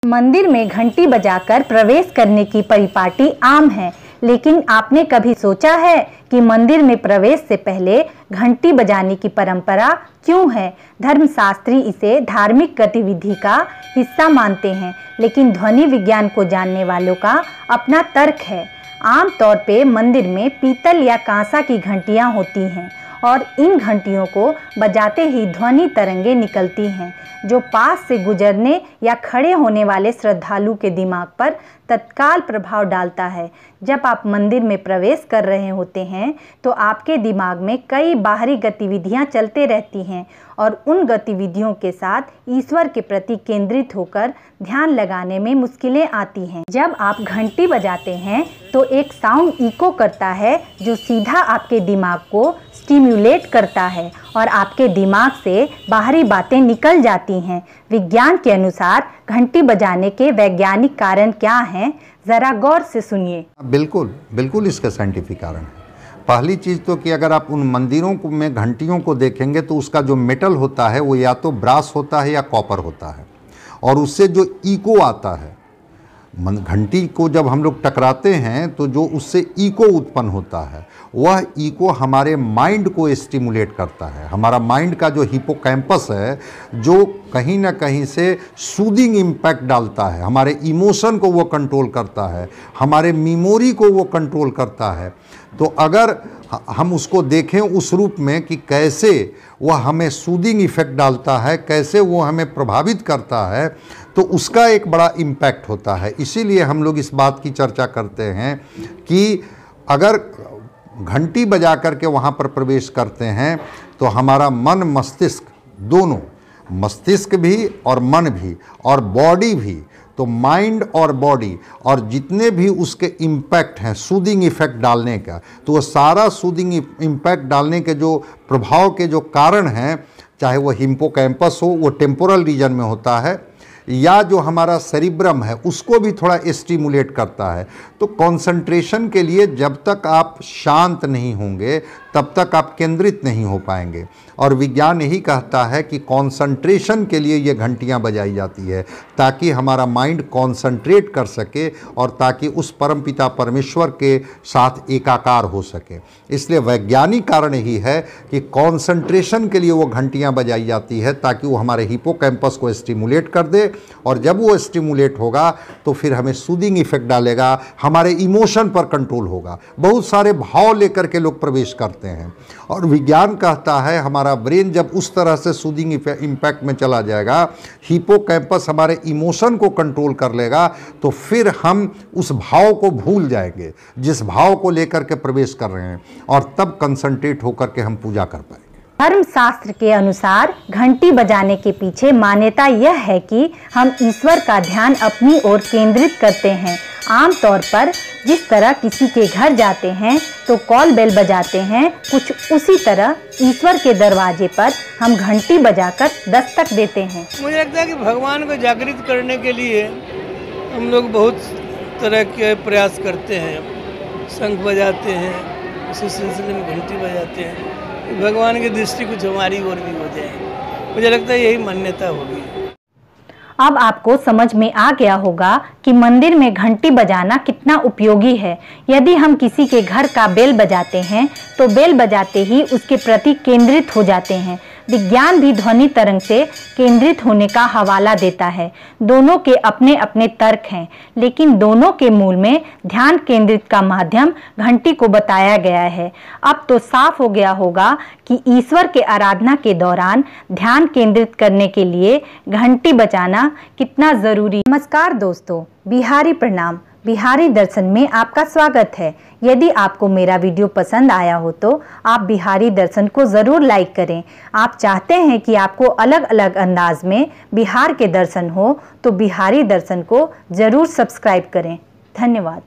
मंदिर में घंटी बजाकर प्रवेश करने की परिपाटी आम है, लेकिन आपने कभी सोचा है कि मंदिर में प्रवेश से पहले घंटी बजाने की परंपरा क्यों है? धर्मशास्त्री इसे धार्मिक गतिविधि का हिस्सा मानते हैं, लेकिन ध्वनि विज्ञान को जानने वालों का अपना तर्क है। आम तौर पे मंदिर में पीतल या कांसा की घंटियां होती हैं और इन घंटियों को बजाते ही ध्वनि तरंगे निकलती हैं, जो पास से गुजरने या खड़े होने वाले श्रद्धालु के दिमाग पर तत्काल प्रभाव डालता है। जब आप मंदिर में प्रवेश कर रहे होते हैं तो आपके दिमाग में कई बाहरी गतिविधियां चलते रहती हैं और उन गतिविधियों के साथ ईश्वर के प्रति केंद्रित होकर ध्यान लगाने में मुश्किलें आती हैं। जब आप घंटी बजाते हैं तो एक साउंड इको करता है, जो सीधा आपके दिमाग को स्टिम्युलेट करता है और आपके दिमाग से बाहरी बातें निकल जाती हैं। विज्ञान के अनुसार घंटी बजाने के वैज्ञानिक कारण क्या हैं? जरा गौर से सुनिए। बिल्कुल इसका साइंटिफिक कारण है। पहली चीज़ तो कि अगर आप उन मंदिरों में घंटियों को देखेंगे तो उसका जो मेटल होता है वो या तो ब्रास होता है या कॉपर होता है, और उससे जो इको आता है, घंटी को जब हम लोग टकराते हैं तो जो उससे इको उत्पन्न होता है, वह इको हमारे माइंड को स्टिमुलेट करता है। हमारा माइंड का जो हिपोकैम्पस है, जो कहीं ना कहीं से सूदिंग इम्पैक्ट डालता है, हमारे इमोशन को वो कंट्रोल करता है, हमारे मेमोरी को वो कंट्रोल करता है। तो अगर हम उसको देखें उस रूप में कि कैसे वह हमें सूदिंग इफेक्ट डालता है, कैसे वो हमें प्रभावित करता है, तो उसका एक बड़ा इम्पैक्ट होता है। इसीलिए हम लोग इस बात की चर्चा करते हैं कि अगर घंटी बजा करके वहाँ पर प्रवेश करते हैं तो हमारा मन मस्तिष्क दोनों, मस्तिष्क भी और मन भी और बॉडी भी, तो माइंड और बॉडी और जितने भी उसके इम्पैक्ट हैं सूदिंग इफेक्ट डालने का, तो वो सारा सूदिंग इम्पैक्ट डालने के जो प्रभाव के जो कारण हैं, चाहे वो हिप्पोकैम्पस हो, वो टेम्पोरल रीजन में होता है, या जो हमारा सेरिब्रम है उसको भी थोड़ा स्टिमुलेट करता है। तो कंसंट्रेशन के लिए जब तक आप शांत नहीं होंगे तब तक आप केंद्रित नहीं हो पाएंगे, और विज्ञान यही कहता है कि कंसंट्रेशन के लिए ये घंटियां बजाई जाती है, ताकि हमारा माइंड कंसंट्रेट कर सके और ताकि उस परमपिता परमेश्वर के साथ एकाकार हो सके। इसलिए वैज्ञानिक कारण यही है कि कंसंट्रेशन के लिए वो घंटियां बजाई जाती है, ताकि वो हमारे हिपोकैम्पस को स्टिमुलेट कर दे, और जब वो स्टिमुलेट होगा तो फिर हमें सूदिंग इफेक्ट डालेगा, हमारे इमोशन पर कंट्रोल होगा। बहुत सारे भाव लेकर के लोग प्रवेश करते हैं, और विज्ञान कहता है हमारा ब्रेन जब उस तरह से सूदिंग इम्पैक्ट में चला जाएगा, हिपोकैम्पस हमारे इमोशन को कंट्रोल कर लेगा, तो फिर हम उस भाव को भूल जाएंगे जिस भाव को लेकर के प्रवेश कर रहे हैं, और तब कंसंट्रेट होकर के हम पूजा कर पाएंगे। धर्मशास्त्र के अनुसार घंटी बजाने के पीछे मान्यता यह है कि हम ईश्वर का ध्यान अपनी ओर केंद्रित करते हैं। आमतौर पर जिस तरह किसी के घर जाते हैं तो कॉल बेल बजाते हैं, कुछ उसी तरह ईश्वर के दरवाजे पर हम घंटी बजाकर दस्तक देते हैं। मुझे लगता है कि भगवान को जागृत करने के लिए हम लोग बहुत तरह के प्रयास करते हैं, शंख बजाते हैं, उसी सिलसिले में घंटी बजाते हैं, भगवान की दृष्टि कुछ हमारी ओर भी हो जाए। मुझे लगता है यही मान्यता होगी। अब आपको समझ में आ गया होगा कि मंदिर में घंटी बजाना कितना उपयोगी है। यदि हम किसी के घर का बेल बजाते हैं तो बेल बजाते ही उसके प्रति केंद्रित हो जाते हैं। विज्ञान भी ध्वनि तरंग से केंद्रित होने का हवाला देता है। दोनों के अपने अपने तर्क हैं, लेकिन दोनों के मूल में ध्यान केंद्रित का माध्यम घंटी को बताया गया है। अब तो साफ हो गया होगा कि ईश्वर के आराधना के दौरान ध्यान केंद्रित करने के लिए घंटी बजाना कितना जरूरी। नमस्कार दोस्तों, बिहारी प्रणाम। बिहारी दर्शन में आपका स्वागत है। यदि आपको मेरा वीडियो पसंद आया हो तो आप बिहारी दर्शन को ज़रूर लाइक करें। आप चाहते हैं कि आपको अलग अलग अंदाज में बिहार के दर्शन हो तो बिहारी दर्शन को ज़रूर सब्सक्राइब करें। धन्यवाद।